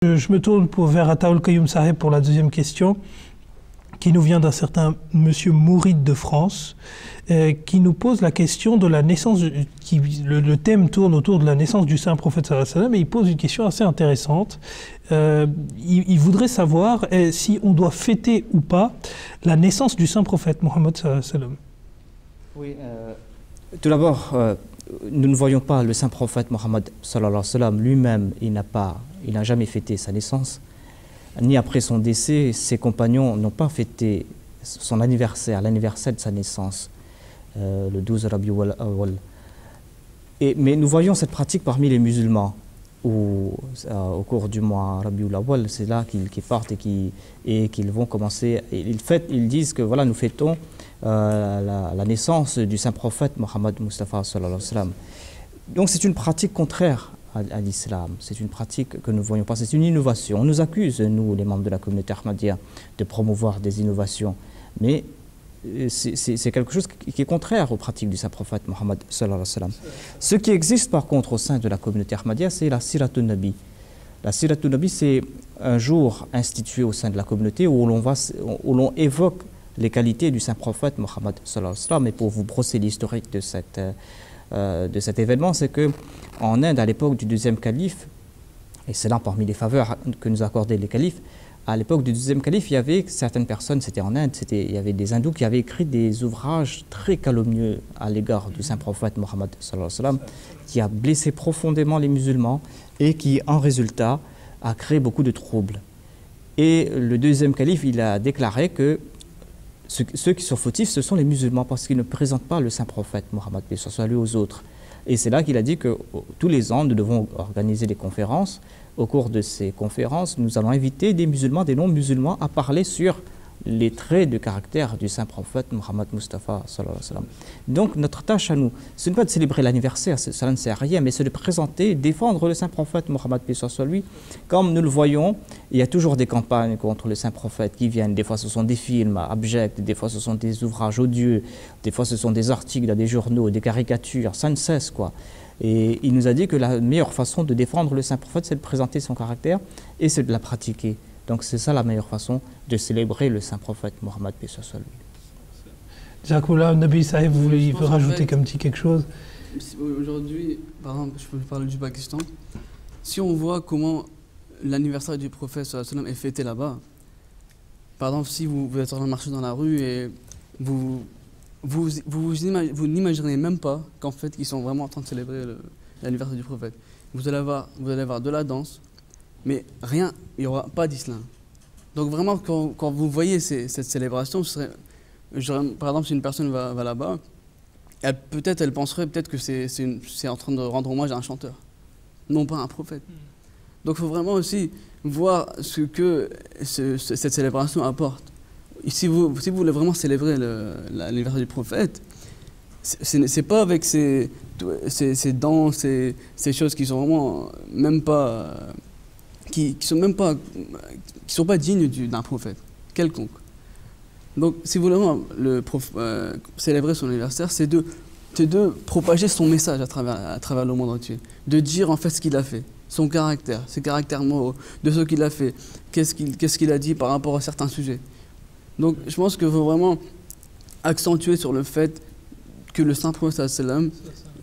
Je me tourne vers Ataoul Kayoum Saheb pour la deuxième question, qui nous vient d'un certain monsieur Mouride de France, qui nous pose la question de la naissance, le thème tourne autour de la naissance du saint prophète sallallahu alayhi wa sallam, et il pose une question assez intéressante. Il voudrait savoir si on doit fêter ou pas la naissance du saint prophète Mohammed sallallahu alayhi wa sallam. Oui, tout d'abord, nous ne voyons pas le saint prophète Mohammed sallallahu alayhi wa sallam lui-même, il n'a jamais fêté sa naissance, ni après son décès, ses compagnons n'ont pas fêté son anniversaire, l'anniversaire de sa naissance, le 12 Rabiul Awwal. Mais nous voyons cette pratique parmi les musulmans, où au cours du mois Rabiul Awwal, c'est là qu'ils partent et qu'ils vont commencer, ils disent que voilà, nous fêtons la naissance du saint prophète Mohammed Mustafa sallallahu alayhi wa sallam. Donc c'est une pratique contraire à l'islam, c'est une pratique que nous ne voyons pas, c'est une innovation. On nous accuse, nous les membres de la communauté ahmadiyya, de promouvoir des innovations, mais c'est quelque chose qui est contraire aux pratiques du saint prophète Mohammed sallallahu alayhi wa sallam. Ce qui existe par contre au sein de la communauté ahmadiyya, c'est la Siratun Nabi. La Siratun Nabi, c'est un jour institué au sein de la communauté où l'on évoque les qualités du saint prophète Mohammed sallallahu alayhi wa sallam. Et pour vous brosser l'historique de cet événement, c'est qu'en Inde, à l'époque du deuxième calife, et c'est là parmi les faveurs que nous accordaient les califes, à l'époque du deuxième calife, il y avait certaines personnes, c'était en Inde, il y avait des hindous qui avaient écrit des ouvrages très calomnieux à l'égard du saint prophète Mohammed sallallahu alayhi wa sallam, qui a blessé profondément les musulmans et qui, en résultat, a créé beaucoup de troubles. Et le deuxième calife, il a déclaré que ceux qui sont fautifs, ce sont les musulmans, parce qu'ils ne présentent pas le saint prophète Mohammed, mais ce soit lui aux autres. Et c'est là qu'il a dit que tous les ans, nous devons organiser des conférences. Au cours de ces conférences, nous allons inviter des musulmans, des non-musulmans, à parler sur les traits de caractère du saint prophète Mohammed Mustafa sallallahu alayhi wa sallam. Donc notre tâche à nous, ce n'est pas de célébrer l'anniversaire, cela ne sert à rien, mais c'est de présenter, défendre le saint prophète Mohammed soit lui. Comme nous le voyons, il y a toujours des campagnes contre le saint prophète qui viennent. Des fois ce sont des films abjects, des fois ce sont des ouvrages odieux, des fois ce sont des articles dans des journaux, des caricatures, ça ne cesse quoi. Et il nous a dit que la meilleure façon de défendre le saint prophète, c'est de présenter son caractère et c'est de la pratiquer. Donc c'est ça la meilleure façon de célébrer le saint prophète Mohammed paix soit lui. Jacoula, Nabi Saheb, vous voulez rajouter comme petit quelque chose? Aujourd'hui, par exemple, je peux parler du Pakistan. Si on voit comment l'anniversaire du prophète sallallahu alayhi wa sallam est fêté là-bas, par exemple, si vous êtes en train de marcher dans la rue et vous n'imaginez même pas qu'en fait, ils sont vraiment en train de célébrer l'anniversaire du prophète. Vous allez avoir de la danse, mais rien, il n'y aura pas d'islam. Donc vraiment, quand vous voyez cette célébration, par exemple, si une personne va là-bas, elle penserait peut-être que c'est en train de rendre hommage à un chanteur, non pas à un prophète. Donc il faut vraiment aussi voir ce que cette célébration apporte. Et si vous voulez vraiment célébrer l'anniversaire du prophète, c'est pas avec ces danses, ces choses qui sont vraiment même pas qui sont pas dignes d'un prophète quelconque. Donc si vous voulez vraiment célébrer son anniversaire, c'est de propager son message à travers le monde entier, de dire en fait ce qu'il a fait, son caractère, ses caractères moraux, de ce qu'il a fait, qu'est-ce qu'il a dit par rapport à certains sujets. Donc je pense qu'il faut vraiment accentuer sur le fait que le saint prophète sallam,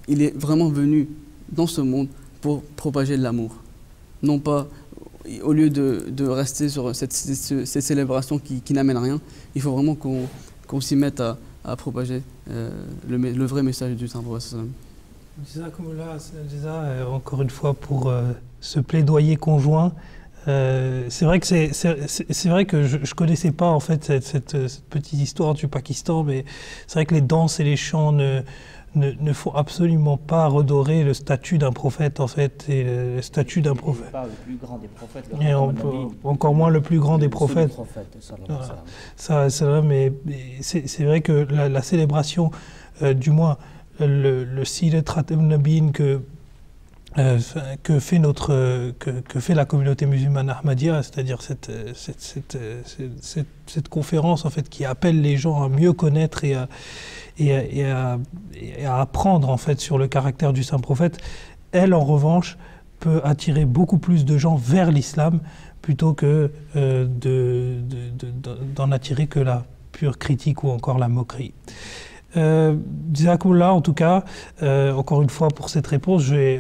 il est vraiment venu dans ce monde pour propager de l'amour. Non pas, au lieu de rester sur cette célébration qui n'amène rien, il faut vraiment qu'on s'y mette à propager le vrai message du saint prophète sallam. Encore une fois pour ce plaidoyer conjoint. C'est vrai que je connaissais pas en fait cette petite histoire du Pakistan, mais c'est vrai que les danses et les chants ne font absolument pas redorer le statut d'un prophète en fait, et le statut d'un prophète. Pas le plus grand des prophètes. Et encore moins le plus grand des prophètes. Mais c'est vrai que la célébration, du moins le Sirat Nabin que fait la communauté musulmane ahmadiyya, c'est-à-dire cette conférence en fait qui appelle les gens à mieux connaître et à apprendre en fait sur le caractère du saint prophète, elle en revanche peut attirer beaucoup plus de gens vers l'islam plutôt que d'en attirer que la pure critique ou encore la moquerie. Jazakoullah, en tout cas, encore une fois pour cette réponse, je vais